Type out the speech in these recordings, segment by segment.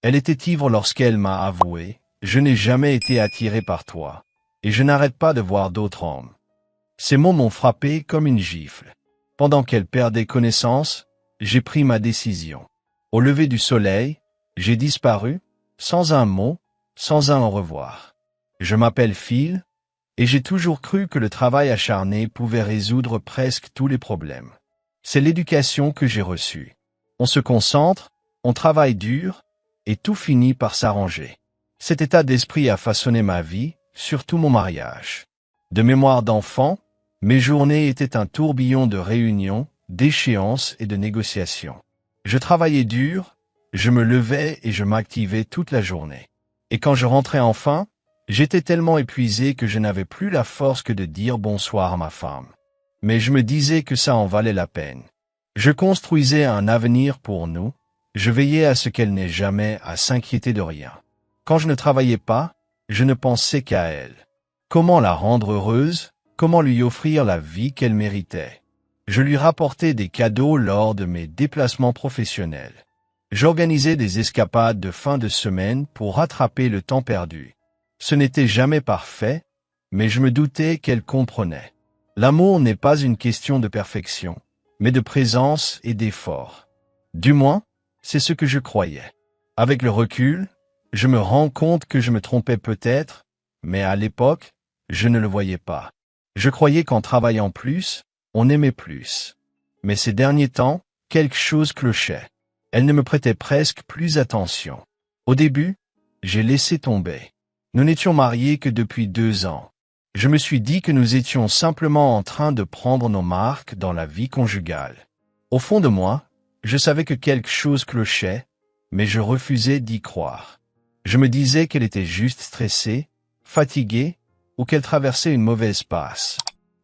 Elle était ivre lorsqu'elle m'a avoué « Je n'ai jamais été attiré par toi, et je n'arrête pas de voir d'autres hommes. » Ces mots m'ont frappé comme une gifle. Pendant qu'elle perdait connaissance, j'ai pris ma décision. Au lever du soleil, j'ai disparu, sans un mot, sans un au revoir. Je m'appelle Phil, et j'ai toujours cru que le travail acharné pouvait résoudre presque tous les problèmes. C'est l'éducation que j'ai reçue. On se concentre, on travaille dur, et tout finit par s'arranger. Cet état d'esprit a façonné ma vie, surtout mon mariage. De mémoire d'enfant, mes journées étaient un tourbillon de réunions, d'échéances et de négociations. Je travaillais dur, je me levais et je m'activais toute la journée. Et quand je rentrais enfin, j'étais tellement épuisé que je n'avais plus la force que de dire bonsoir à ma femme. Mais je me disais que ça en valait la peine. Je construisais un avenir pour nous, je veillais à ce qu'elle n'ait jamais à s'inquiéter de rien. Quand je ne travaillais pas, je ne pensais qu'à elle. Comment la rendre heureuse, comment lui offrir la vie qu'elle méritait. Je lui rapportais des cadeaux lors de mes déplacements professionnels. J'organisais des escapades de fin de semaine pour rattraper le temps perdu. Ce n'était jamais parfait, mais je me doutais qu'elle comprenait. L'amour n'est pas une question de perfection, mais de présence et d'effort. Du moins, c'est ce que je croyais. Avec le recul, je me rends compte que je me trompais peut-être, mais à l'époque, je ne le voyais pas. Je croyais qu'en travaillant plus, on aimait plus. Mais ces derniers temps, quelque chose clochait. Elle ne me prêtait presque plus attention. Au début, j'ai laissé tomber. Nous n'étions mariés que depuis 2 ans. Je me suis dit que nous étions simplement en train de prendre nos marques dans la vie conjugale. Au fond de moi, je savais que quelque chose clochait, mais je refusais d'y croire. Je me disais qu'elle était juste stressée, fatiguée, ou qu'elle traversait une mauvaise passe.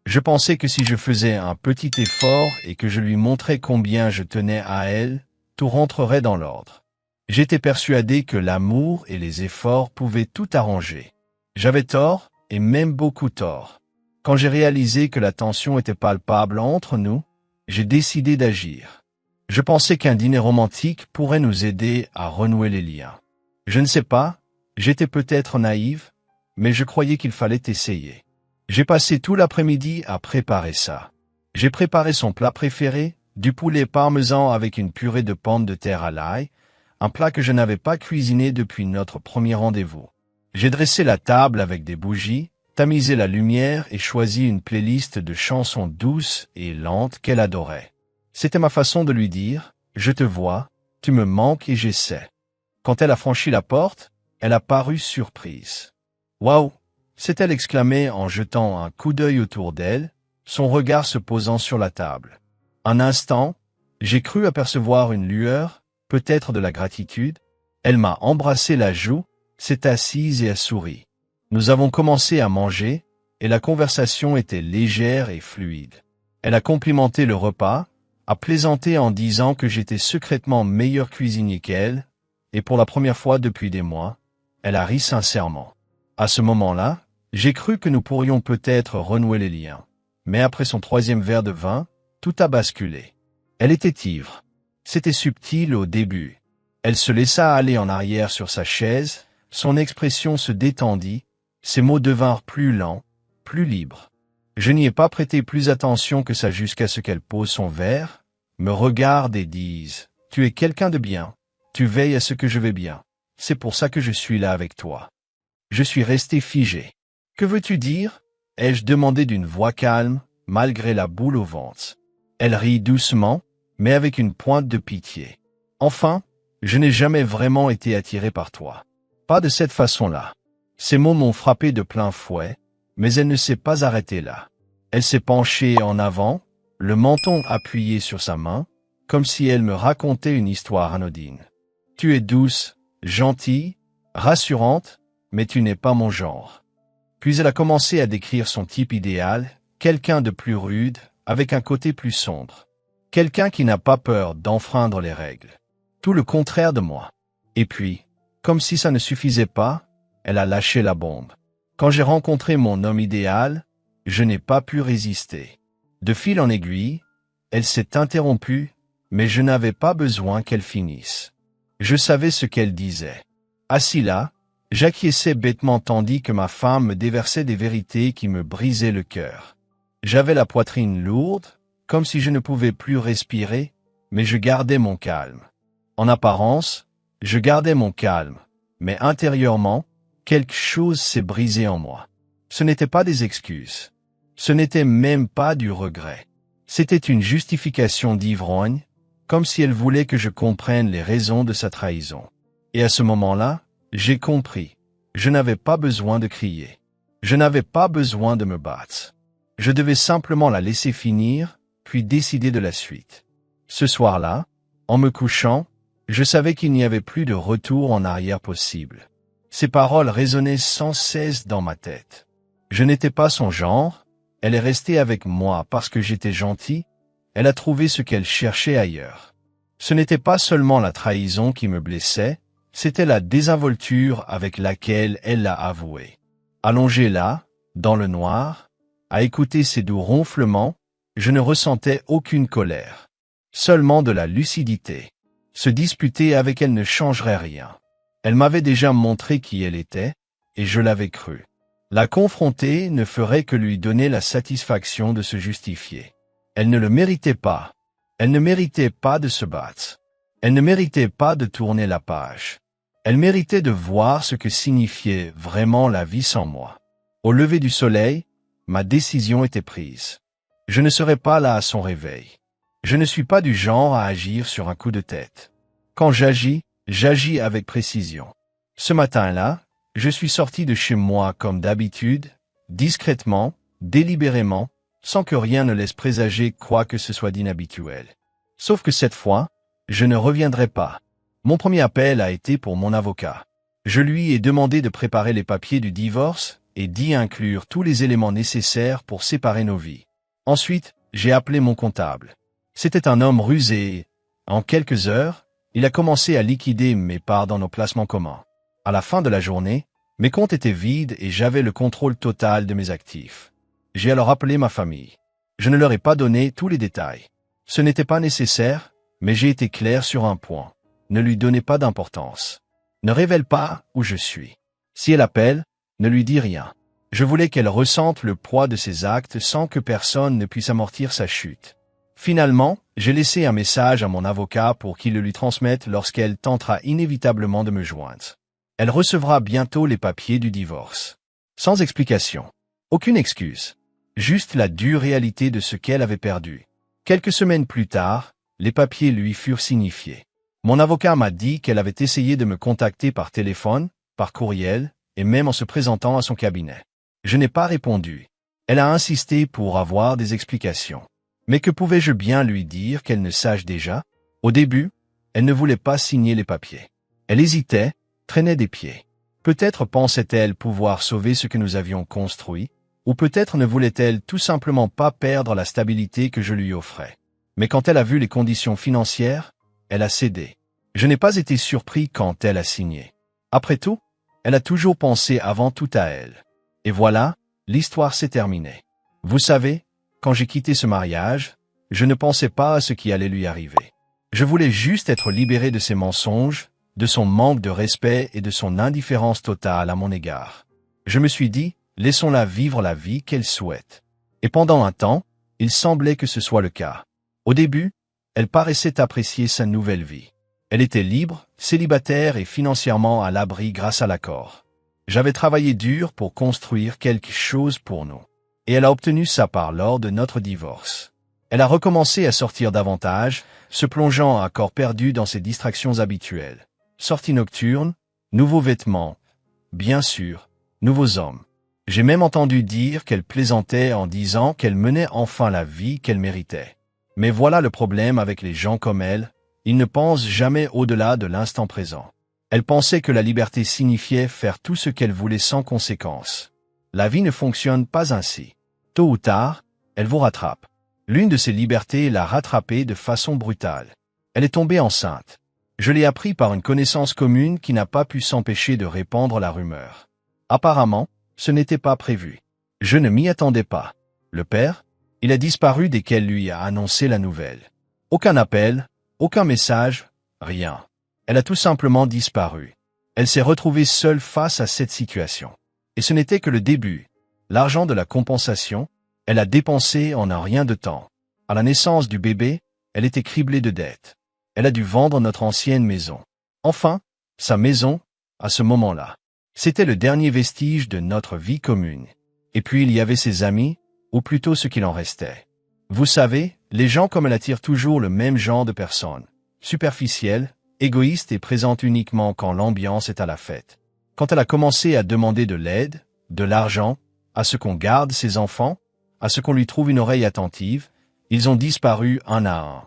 Je pensais que si je faisais un petit effort et que je lui montrais combien je tenais à elle, tout rentrerait dans l'ordre. J'étais persuadé que l'amour et les efforts pouvaient tout arranger. J'avais tort, et même beaucoup tort. Quand j'ai réalisé que la tension était palpable entre nous, j'ai décidé d'agir. Je pensais qu'un dîner romantique pourrait nous aider à renouer les liens. Je ne sais pas, j'étais peut-être naïve, mais je croyais qu'il fallait essayer. J'ai passé tout l'après-midi à préparer ça. J'ai préparé son plat préféré, du poulet parmesan avec une purée de pommes de terre à l'ail, un plat que je n'avais pas cuisiné depuis notre premier rendez-vous. J'ai dressé la table avec des bougies, tamisé la lumière et choisi une playlist de chansons douces et lentes qu'elle adorait. C'était ma façon de lui dire « Je te vois, tu me manques et j'essaie ». Quand elle a franchi la porte, elle a paru surprise. « Waouh !» s'est-elle exclamée en jetant un coup d'œil autour d'elle, son regard se posant sur la table. Un instant, j'ai cru apercevoir une lueur, peut-être de la gratitude. Elle m'a embrassé la joue, s'est assise et a souri. Nous avons commencé à manger, et la conversation était légère et fluide. Elle a complimenté le repas, a plaisanté en disant que j'étais secrètement meilleur cuisinier qu'elle, et pour la première fois depuis des mois, elle a ri sincèrement. À ce moment-là, j'ai cru que nous pourrions peut-être renouer les liens. Mais après son 3e verre de vin, tout a basculé. Elle était ivre. C'était subtil au début. Elle se laissa aller en arrière sur sa chaise, son expression se détendit, ses mots devinrent plus lents, plus libres. Je n'y ai pas prêté plus attention que ça jusqu'à ce qu'elle pose son verre, me regarde et dise « Tu es quelqu'un de bien, tu veilles à ce que je vais bien, c'est pour ça que je suis là avec toi. » Je suis resté figé. « Que veux-tu dire ?» ai-je demandé d'une voix calme, malgré la boule au ventre. Elle rit doucement, mais avec une pointe de pitié. « Enfin, je n'ai jamais vraiment été attiré par toi. Pas de cette façon-là. » Ces mots m'ont frappé de plein fouet, mais elle ne s'est pas arrêtée là. Elle s'est penchée en avant, le menton appuyé sur sa main, comme si elle me racontait une histoire anodine. « Tu es douce, gentille, rassurante, mais tu n'es pas mon genre. » Puis elle a commencé à décrire son type idéal, quelqu'un de plus rude, avec un côté plus sombre. Quelqu'un qui n'a pas peur d'enfreindre les règles. Tout le contraire de moi. Et puis, comme si ça ne suffisait pas, elle a lâché la bombe. Quand j'ai rencontré mon homme idéal, je n'ai pas pu résister. De fil en aiguille, elle s'est interrompue, mais je n'avais pas besoin qu'elle finisse. Je savais ce qu'elle disait. Assis là, j'acquiesçais bêtement tandis que ma femme me déversait des vérités qui me brisaient le cœur. J'avais la poitrine lourde, comme si je ne pouvais plus respirer, mais je gardais mon calme. En apparence, je gardais mon calme, mais intérieurement, quelque chose s'est brisé en moi. Ce n'était pas des excuses. Ce n'était même pas du regret. C'était une justification d'ivrogne, comme si elle voulait que je comprenne les raisons de sa trahison. Et à ce moment-là, j'ai compris. Je n'avais pas besoin de crier. Je n'avais pas besoin de me battre. Je devais simplement la laisser finir, puis décider de la suite. Ce soir-là, en me couchant, je savais qu'il n'y avait plus de retour en arrière possible. Ces paroles résonnaient sans cesse dans ma tête. Je n'étais pas son genre, elle est restée avec moi parce que j'étais gentil, elle a trouvé ce qu'elle cherchait ailleurs. Ce n'était pas seulement la trahison qui me blessait, c'était la désinvolture avec laquelle elle l'a avoué. Allongé là, dans le noir, à écouter ses doux ronflements, je ne ressentais aucune colère. Seulement de la lucidité. Se disputer avec elle ne changerait rien. Elle m'avait déjà montré qui elle était, et je l'avais cru. La confronter ne ferait que lui donner la satisfaction de se justifier. Elle ne le méritait pas. Elle ne méritait pas de se battre. Elle ne méritait pas de tourner la page. Elle méritait de voir ce que signifiait vraiment la vie sans moi. Au lever du soleil, ma décision était prise. Je ne serais pas là à son réveil. Je ne suis pas du genre à agir sur un coup de tête. Quand j'agis, j'agis avec précision. Ce matin-là, je suis sorti de chez moi comme d'habitude, discrètement, délibérément, sans que rien ne laisse présager quoi que ce soit d'inhabituel. Sauf que cette fois, je ne reviendrai pas. Mon premier appel a été pour mon avocat. Je lui ai demandé de préparer les papiers du divorce et d'y inclure tous les éléments nécessaires pour séparer nos vies. Ensuite, j'ai appelé mon comptable. C'était un homme rusé. En quelques heures, il a commencé à liquider mes parts dans nos placements communs. À la fin de la journée, mes comptes étaient vides et j'avais le contrôle total de mes actifs. J'ai alors appelé ma famille. Je ne leur ai pas donné tous les détails. Ce n'était pas nécessaire, mais j'ai été clair sur un point. Ne lui donnez pas d'importance. Ne révèle pas où je suis. Si elle appelle, ne lui dis rien. Je voulais qu'elle ressente le poids de ses actes sans que personne ne puisse amortir sa chute. Finalement, j'ai laissé un message à mon avocat pour qu'il le lui transmette lorsqu'elle tentera inévitablement de me joindre. Elle recevra bientôt les papiers du divorce. Sans explication. Aucune excuse. Juste la dure réalité de ce qu'elle avait perdu. Quelques semaines plus tard, les papiers lui furent signifiés. Mon avocat m'a dit qu'elle avait essayé de me contacter par téléphone, par courriel, et même en se présentant à son cabinet. Je n'ai pas répondu. Elle a insisté pour avoir des explications. Mais que pouvais-je bien lui dire qu'elle ne sache déjà? Au début, elle ne voulait pas signer les papiers. Elle hésitait, traînait des pieds. Peut-être pensait-elle pouvoir sauver ce que nous avions construit, ou peut-être ne voulait-elle tout simplement pas perdre la stabilité que je lui offrais. Mais quand elle a vu les conditions financières, elle a cédé. Je n'ai pas été surpris quand elle a signé. Après tout, elle a toujours pensé avant tout à elle. Et voilà, l'histoire s'est terminée. Vous savez, quand j'ai quitté ce mariage, je ne pensais pas à ce qui allait lui arriver. Je voulais juste être libéré de ses mensonges, de son manque de respect et de son indifférence totale à mon égard. Je me suis dit, laissons-la vivre la vie qu'elle souhaite. Et pendant un temps, il semblait que ce soit le cas. Au début, elle paraissait apprécier sa nouvelle vie. Elle était libre, célibataire et financièrement à l'abri grâce à l'accord. J'avais travaillé dur pour construire quelque chose pour nous. Et elle a obtenu sa part lors de notre divorce. Elle a recommencé à sortir davantage, se plongeant à corps perdu dans ses distractions habituelles. Sorties nocturnes, nouveaux vêtements, bien sûr, nouveaux hommes. J'ai même entendu dire qu'elle plaisantait en disant qu'elle menait enfin la vie qu'elle méritait. Mais voilà le problème avec les gens comme elle, ils ne pensent jamais au-delà de l'instant présent. Elle pensait que la liberté signifiait faire tout ce qu'elle voulait sans conséquence. La vie ne fonctionne pas ainsi. Tôt ou tard, elle vous rattrape. L'une de ses libertés l'a rattrapée de façon brutale. Elle est tombée enceinte. Je l'ai appris par une connaissance commune qui n'a pas pu s'empêcher de répandre la rumeur. Apparemment, ce n'était pas prévu. Je ne m'y attendais pas. Le père, il a disparu dès qu'elle lui a annoncé la nouvelle. Aucun appel, aucun message, rien. Elle a tout simplement disparu. Elle s'est retrouvée seule face à cette situation. Et ce n'était que le début. L'argent de la compensation, elle a dépensé en un rien de temps. À la naissance du bébé, elle était criblée de dettes. Elle a dû vendre notre ancienne maison. Enfin, sa maison, à ce moment-là. C'était le dernier vestige de notre vie commune. Et puis il y avait ses amis, ou plutôt ce qu'il en restait. Vous savez, les gens comme elle attirent toujours le même genre de personnes. Superficielles, égoïstes et présentes uniquement quand l'ambiance est à la fête. Quand elle a commencé à demander de l'aide, de l'argent, à ce qu'on garde ses enfants, à ce qu'on lui trouve une oreille attentive, ils ont disparu un à un.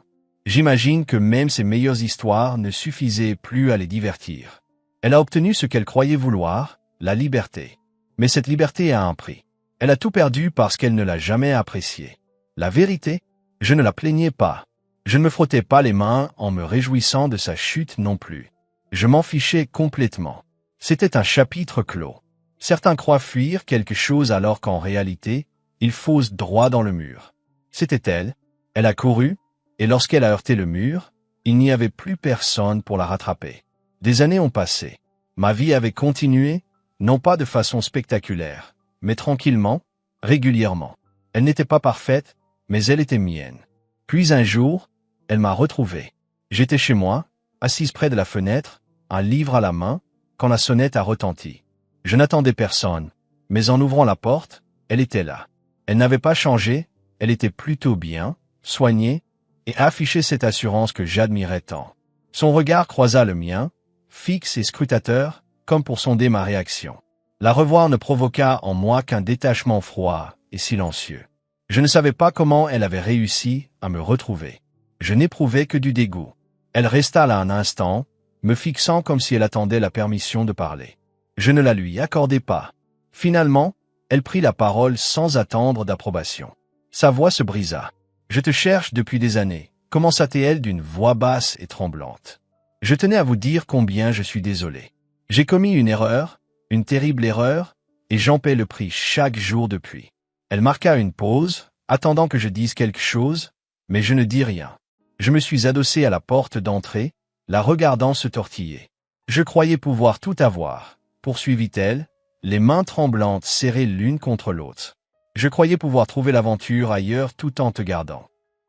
J'imagine que même ses meilleures histoires ne suffisaient plus à les divertir. Elle a obtenu ce qu'elle croyait vouloir, la liberté. Mais cette liberté a un prix. Elle a tout perdu parce qu'elle ne l'a jamais appréciée. La vérité, je ne la plaignais pas. Je ne me frottais pas les mains en me réjouissant de sa chute non plus. Je m'en fichais complètement. C'était un chapitre clos. Certains croient fuir quelque chose alors qu'en réalité, ils faussent droit dans le mur. C'était elle. Elle a couru, et lorsqu'elle a heurté le mur, il n'y avait plus personne pour la rattraper. Des années ont passé. Ma vie avait continué, non pas de façon spectaculaire, mais tranquillement, régulièrement. Elle n'était pas parfaite, mais elle était mienne. Puis un jour, elle m'a retrouvé. J'étais chez moi, assise près de la fenêtre, un livre à la main, quand la sonnette a retenti. Je n'attendais personne, mais en ouvrant la porte, elle était là. Elle n'avait pas changé, elle était plutôt bien, soignée, et affichait cette assurance que j'admirais tant. Son regard croisa le mien, fixe et scrutateur, comme pour sonder ma réaction. La revoir ne provoqua en moi qu'un détachement froid et silencieux. Je ne savais pas comment elle avait réussi à me retrouver. Je n'éprouvais que du dégoût. Elle resta là un instant, me fixant comme si elle attendait la permission de parler. Je ne la lui accordai pas. Finalement, elle prit la parole sans attendre d'approbation. Sa voix se brisa. « Je te cherche depuis des années », commença-t-elle d'une voix basse et tremblante. Je tenais à vous dire combien je suis désolé. J'ai commis une erreur, une terrible erreur, et j'en paie le prix chaque jour depuis. Elle marqua une pause, attendant que je dise quelque chose, mais je ne dis rien. Je me suis adossé à la porte d'entrée, la regardant se tortiller. Je croyais pouvoir tout avoir, poursuivit-elle, les mains tremblantes serrées l'une contre l'autre. Je croyais pouvoir trouver l'aventure ailleurs tout en te gardant.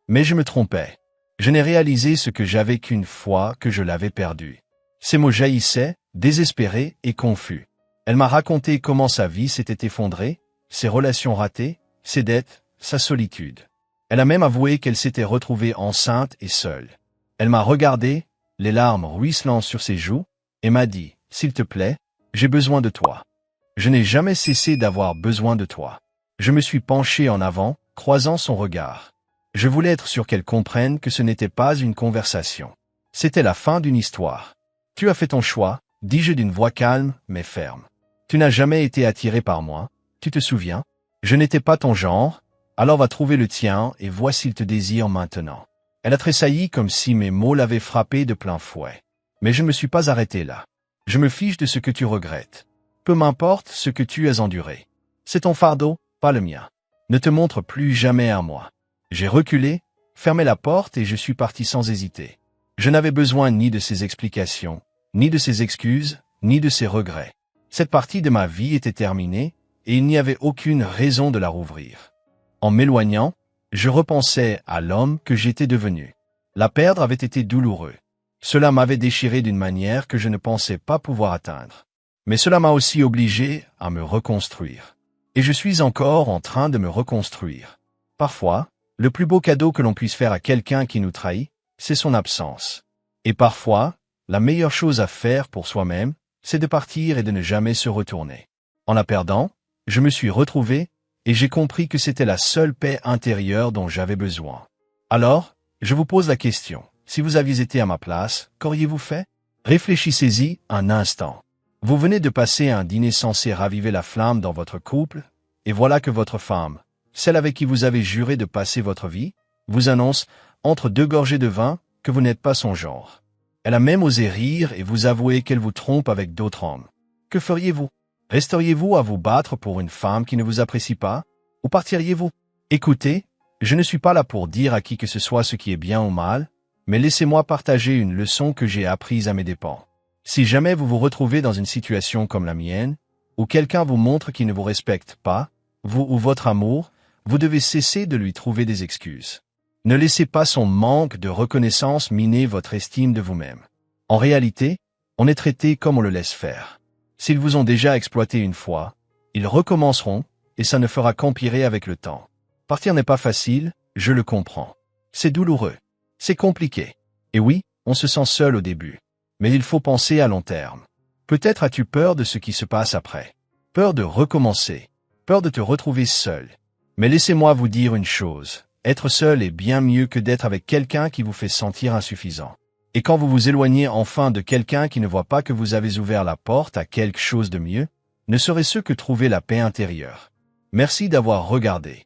Mais je me trompais. Je n'ai réalisé ce que j'avais qu'une fois que je l'avais perdu. Ces mots jaillissaient, désespérés et confus. Elle m'a raconté comment sa vie s'était effondrée, ses relations ratées, ses dettes, sa solitude. Elle a même avoué qu'elle s'était retrouvée enceinte et seule. Elle m'a regardé, les larmes ruisselant sur ses joues, et m'a dit « S'il te plaît, j'ai besoin de toi. » Je n'ai jamais cessé d'avoir besoin de toi. Je me suis penché en avant, croisant son regard. Je voulais être sûr qu'elle comprenne que ce n'était pas une conversation. C'était la fin d'une histoire. « Tu as fait ton choix, dis-je d'une voix calme mais ferme. Tu n'as jamais été attiré par moi, tu te souviens? Je n'étais pas ton genre, alors va trouver le tien et vois s'il te désire maintenant. » Elle a tressailli comme si mes mots l'avaient frappé de plein fouet. Mais je ne me suis pas arrêté là. Je me fiche de ce que tu regrettes. Peu m'importe ce que tu as enduré. C'est ton fardeau, pas le mien. Ne te montre plus jamais à moi. J'ai reculé, fermé la porte et je suis parti sans hésiter. Je n'avais besoin ni de ses explications, ni de ses excuses, ni de ses regrets. Cette partie de ma vie était terminée et il n'y avait aucune raison de la rouvrir. En m'éloignant, je repensais à l'homme que j'étais devenu. La perdre avait été douloureux. Cela m'avait déchiré d'une manière que je ne pensais pas pouvoir atteindre. Mais cela m'a aussi obligé à me reconstruire. Et je suis encore en train de me reconstruire. Parfois, le plus beau cadeau que l'on puisse faire à quelqu'un qui nous trahit, c'est son absence. Et parfois, la meilleure chose à faire pour soi-même, c'est de partir et de ne jamais se retourner. En la perdant, je me suis retrouvé et j'ai compris que c'était la seule paix intérieure dont j'avais besoin. Alors, je vous pose la question. Si vous aviez été à ma place, qu'auriez-vous fait? Réfléchissez-y un instant. Vous venez de passer un dîner censé raviver la flamme dans votre couple, et voilà que votre femme, celle avec qui vous avez juré de passer votre vie, vous annonce, entre deux gorgées de vin, que vous n'êtes pas son genre. Elle a même osé rire et vous avouer qu'elle vous trompe avec d'autres hommes. Que feriez-vous? Resteriez-vous à vous battre pour une femme qui ne vous apprécie pas? Ou partiriez-vous? Écoutez, je ne suis pas là pour dire à qui que ce soit ce qui est bien ou mal, mais laissez-moi partager une leçon que j'ai apprise à mes dépens. Si jamais vous vous retrouvez dans une situation comme la mienne, où quelqu'un vous montre qu'il ne vous respecte pas, vous ou votre amour, vous devez cesser de lui trouver des excuses. Ne laissez pas son manque de reconnaissance miner votre estime de vous-même. En réalité, on est traité comme on le laisse faire. S'ils vous ont déjà exploité une fois, ils recommenceront, et ça ne fera qu'empirer avec le temps. Partir n'est pas facile, je le comprends. C'est douloureux. C'est compliqué. Et oui, on se sent seul au début. Mais il faut penser à long terme. Peut-être as-tu peur de ce qui se passe après. Peur de recommencer. Peur de te retrouver seul. Mais laissez-moi vous dire une chose. Être seul est bien mieux que d'être avec quelqu'un qui vous fait sentir insuffisant. Et quand vous vous éloignez enfin de quelqu'un qui ne voit pas que vous avez ouvert la porte à quelque chose de mieux, ne serait-ce que trouver la paix intérieure. Merci d'avoir regardé.